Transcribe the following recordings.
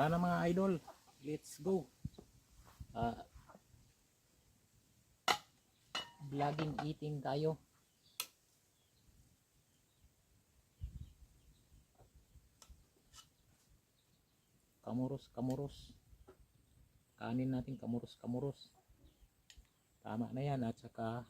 Tara na mga idol, let's go. Vlogging eating tayo. Kamuros. Kanin natin kamuros. Tama na yan. At saka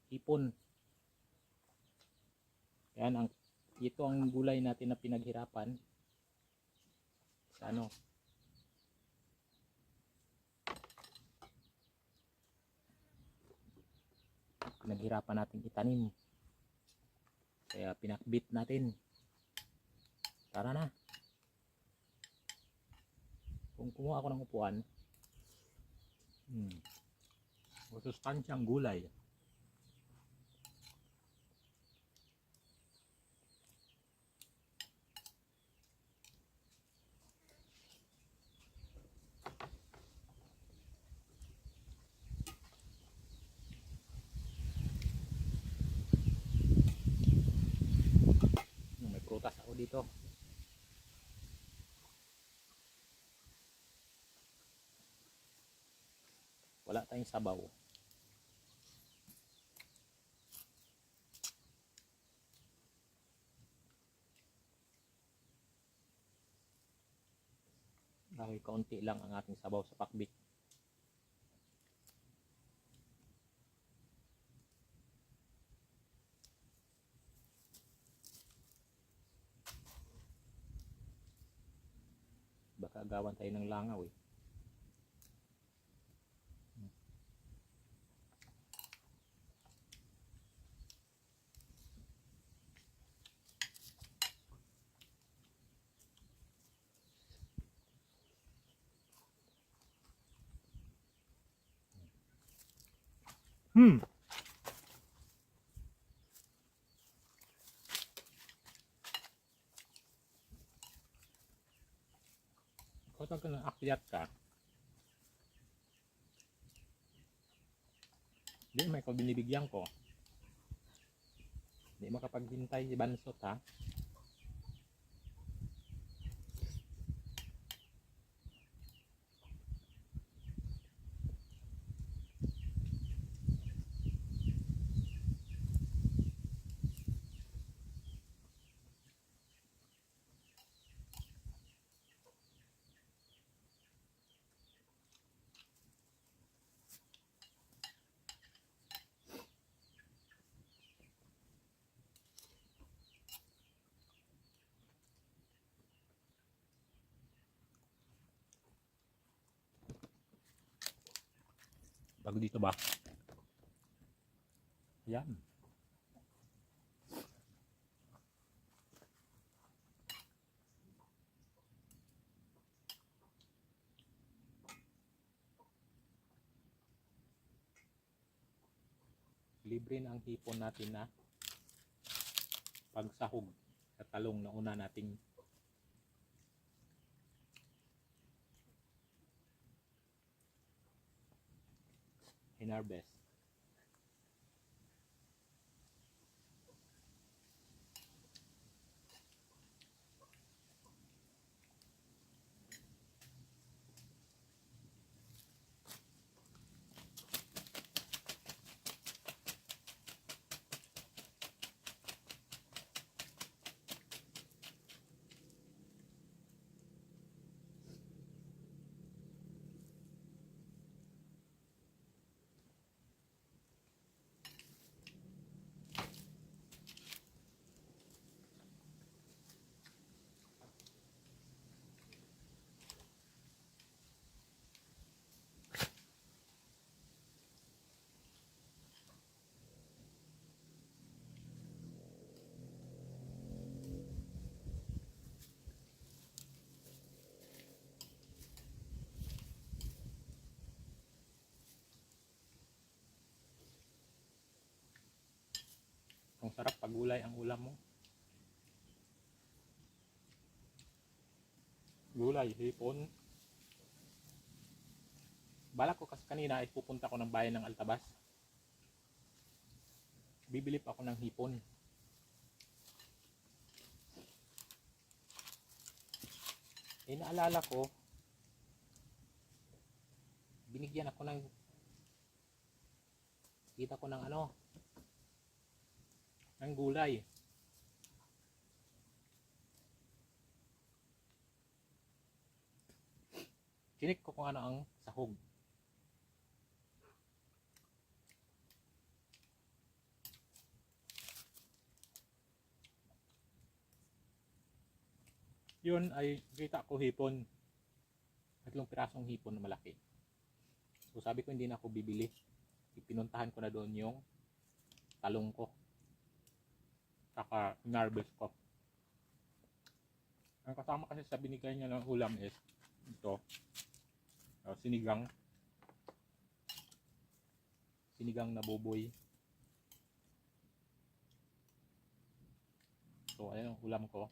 hipon. Yan ito ang gulay natin na pinaghirapan sa pinaghirapan natin itanim, kaya pinakbit natin. Tara na. Kung kumuha ako ng upuan, masustansyang gulay. May prutas ako dito. Wala tayong sabaw. Dahil kaunti lang ang ating sabaw sa pakbit. Baka agawan tayo ng langaw eh. Kung ka nang akyat ka, di may ko binibigyan ko. Di makapaghintay si Bansot ha. Bago dito ba? Yan. Libre na ang hipon natin na pagsahog sa talong na una nating hinarvest. Ang sarap pag gulay ang ulam mo. Gulay, hipon. Balak ko kasi kanina ay pupunta ko ng bayan ng Altabas. Bibili pa ako ng hipon. Eh naalala ko, binigyan ako ng, kita ko ng ano, ng gulay. Chinik ko kung ano ang sahog. Yun ay kita ko hipon. 3 pirasong hipon na malaki. So sabi ko hindi na ako bibili. Ipinuntahan ko na doon yung talong ko. Saka inarbes ko. Ang kasama kasi sa binigay niya ng ulam is ito. Sinigang. Sinigang na buboy. So ayan ang ulam ko.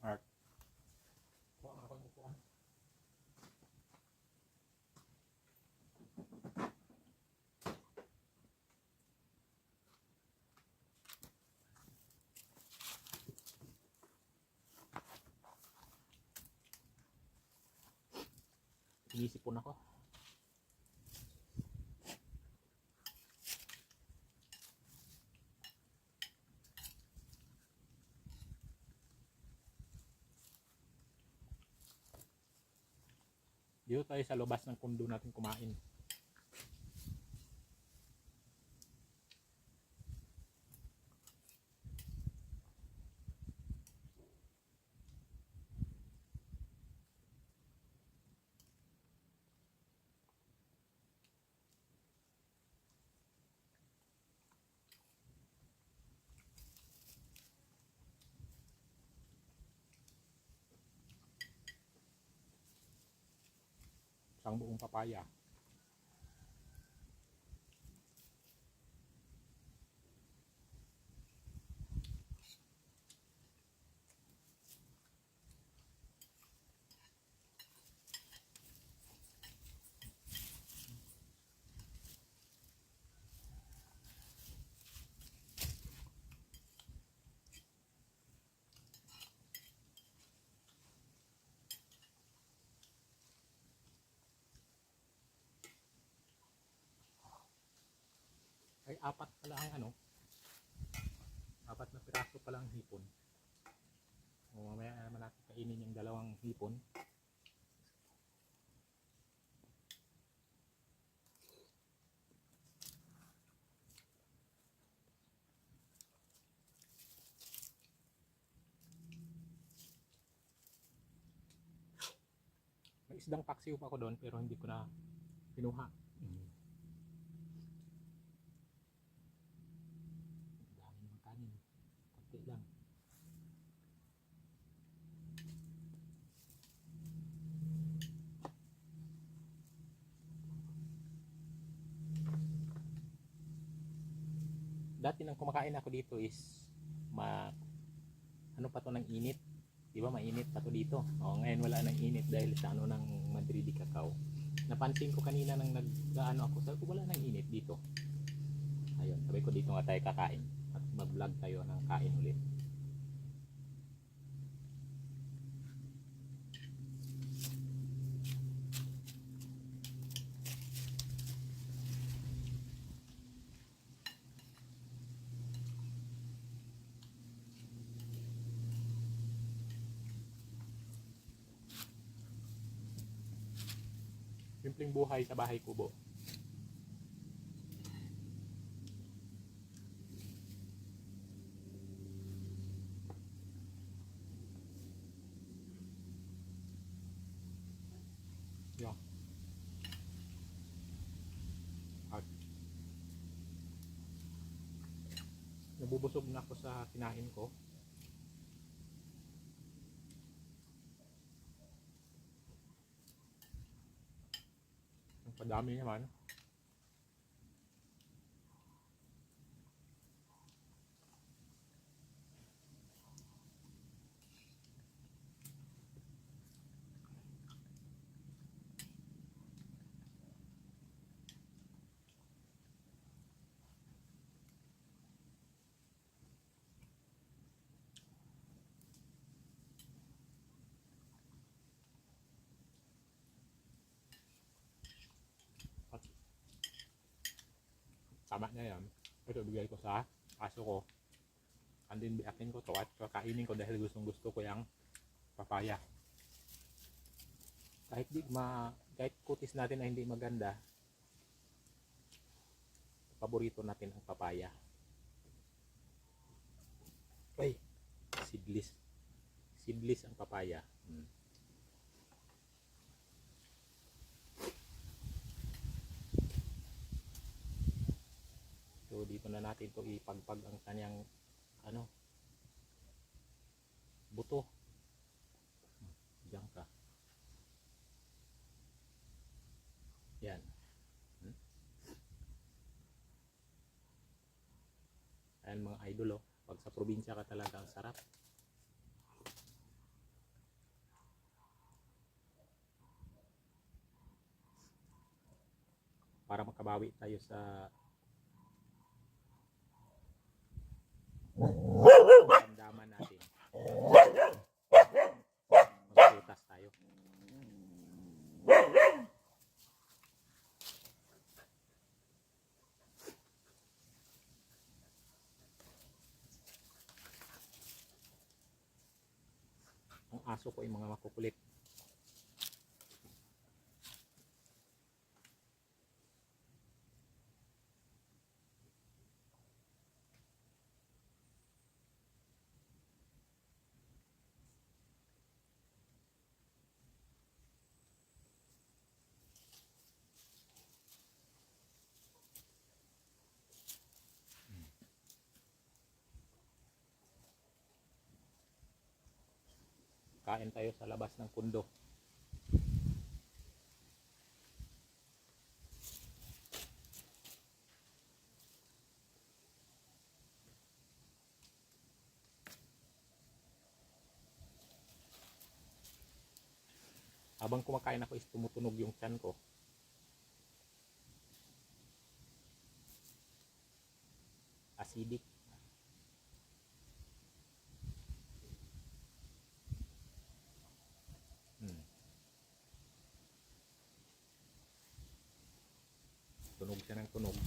At inisipon ako. Dito tayo sa labas ng kondo natin kumain. Isang buong papaya. Ay apat pala ang ano. 4 na piraso pala ang hipon. O mamaya naman natin kainin yung 2 hipon. May isdang paksiw pa ako doon pero hindi ko na kinuha. Dami ng kanin. Konti lang. Dati nang kumakain ako dito is ano pa to ng init. Di ba mainit pa to dito? O, ngayon wala nang init dahil sa ano ng Madrid Cacao. Napansin ko kanina nang nag-ano ako, sabi ko wala nang init dito. Ayun, sabi ko dito nga tayo kakain at mag-vlog tayo ng kain ulit. Simpleng buhay sa bahay kubo. Yeah. At nabubusog na ako sa kinain ko. Ang padami naman. tama na yan. Ito bigay ko sa aso ko. Andin biakin ko to at kakainin ko dahil gustong gusto ko yung papaya. Kahit kutis natin ay hindi maganda, paborito natin ang papaya. Ay, seedless. Seedless ang papaya. So dito na natin to ipagpag ang kanyang buto. Diyan ka. Yan. Ayan mga idol, pag sa probinsya ka talaga ang sarap. Para makabawi tayo sa damdaman natin. Magputas tayo. Ang aso ko ay mga makukulit. Kain tayo sa labas ng pundo. Habang kumakain ako is tumutunog yung tiyan ko. Acidic. Tunog siya ng tunog.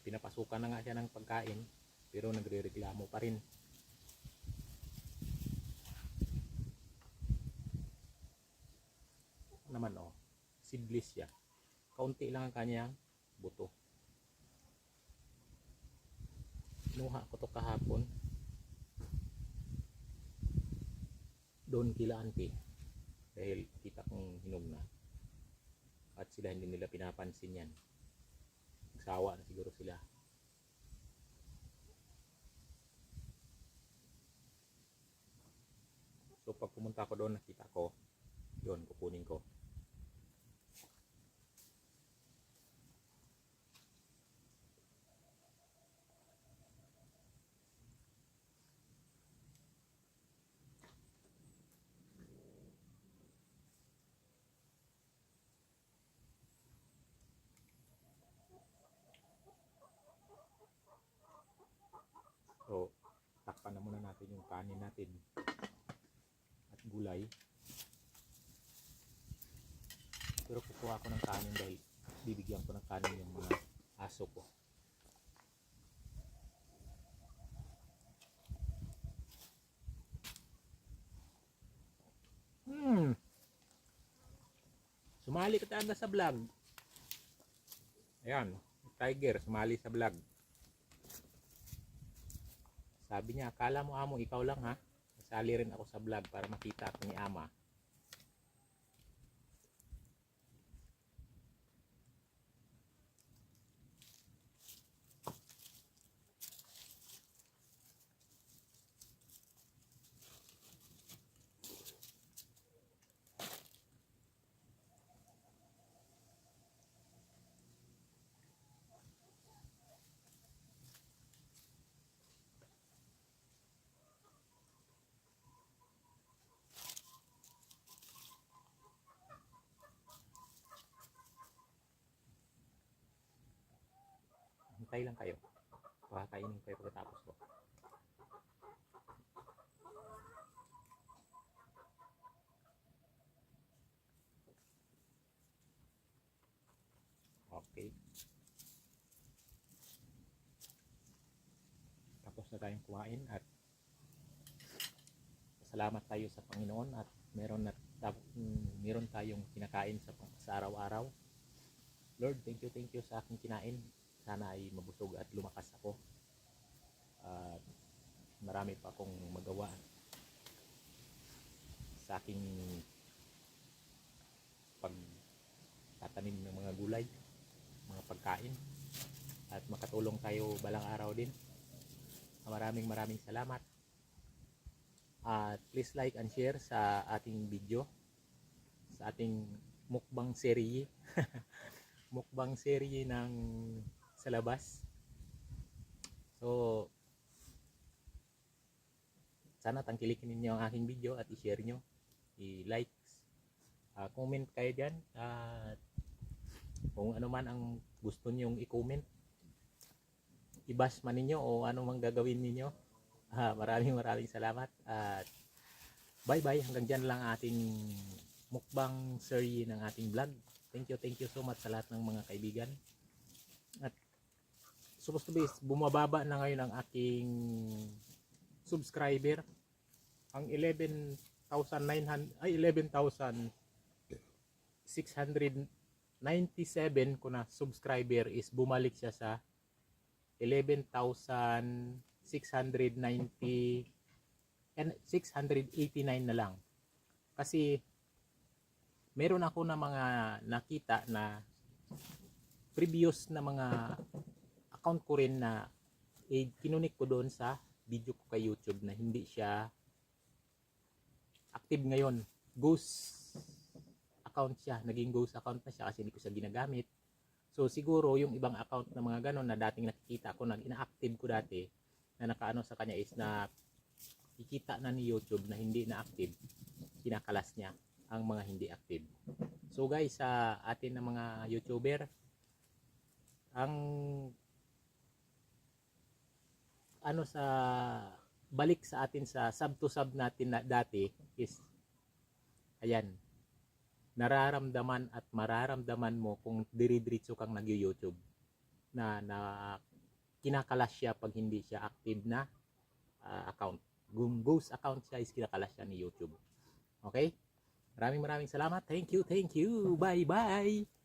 Pinapasukan na nga siya ng pagkain pero nagre-reklamo pa rin. Naman seedless siya. Kaunti lang ang kanyang buto. Nuha ko to kahapon doon kila auntie dahil kita kong hinog na at sila hindi nila pinapansin yan. Nagsawa na siguro sila. So pag pumunta ko doon nakita ko yun, kukunin ko. So, takpan na muna natin yung kanin natin at gulay. Pero kukuha ko ng kanin dahil bibigyan ko ng kanin yung mga aso ko. Sumali ka talaga sa vlog. Ayan, Tiger, sumali sa vlog. Sabi niya, akala mo amo, ikaw lang ha. Sali rin ako sa vlog para makita ako ni ama. Hintay lang kayo. Pakakainin kayo pagkatapos ko. tayong kumain at salamat tayo sa Panginoon at meron tayong kinakain sa araw-araw. Lord, thank you sa aking kinain. Sana ay mabusog at lumakas ako. At marami pa akong magawa sa aking pagtatanim ng mga gulay, mga pagkain, at makatulong tayo balang araw din. Maraming salamat. At please like and share sa ating video, sa ating mukbang serye. Mukbang serye ng sa labas. So sana tangkilikin ninyo ang aking video at i-share nyo, i-like, comment kayo dyan, at kung ano man ang gusto nyong i-comment, i-bash man ninyo o ano man gagawin ninyo. Maraming salamat at bye bye. Hanggang dyan lang ating mukbang serye ng ating vlog. Thank you so much sa lahat ng mga kaibigan. At supposed to be bumababa na ngayon ang aking subscriber. Ang 11,697 ko na subscriber is bumalik siya sa 11,690 and 689 na lang. Kasi meron ako na mga nakita na previous na mga account ko rin na kinunik ko doon sa video ko kay YouTube na hindi siya active ngayon. Ghost account siya. Naging ghost account na siya kasi hindi ko siya ginagamit. So siguro yung ibang account na mga ganon na dating nakikita ko, na ina-active ko dati, na nakaano sa kanya is na ikita na ni YouTube na hindi na active, kinakalas niya ang mga hindi active. So guys, sa atin na mga YouTuber, ang ano sa balik sa atin sa sub to sub natin na dati is ayan, nararamdaman at mararamdaman mo kung dire-diretso kang nag-YouTube na kinakalas siya pag hindi siya active na account. Ghost account siya is kinakalas siya ni YouTube. Okay? Maraming salamat. Thank you. Bye bye.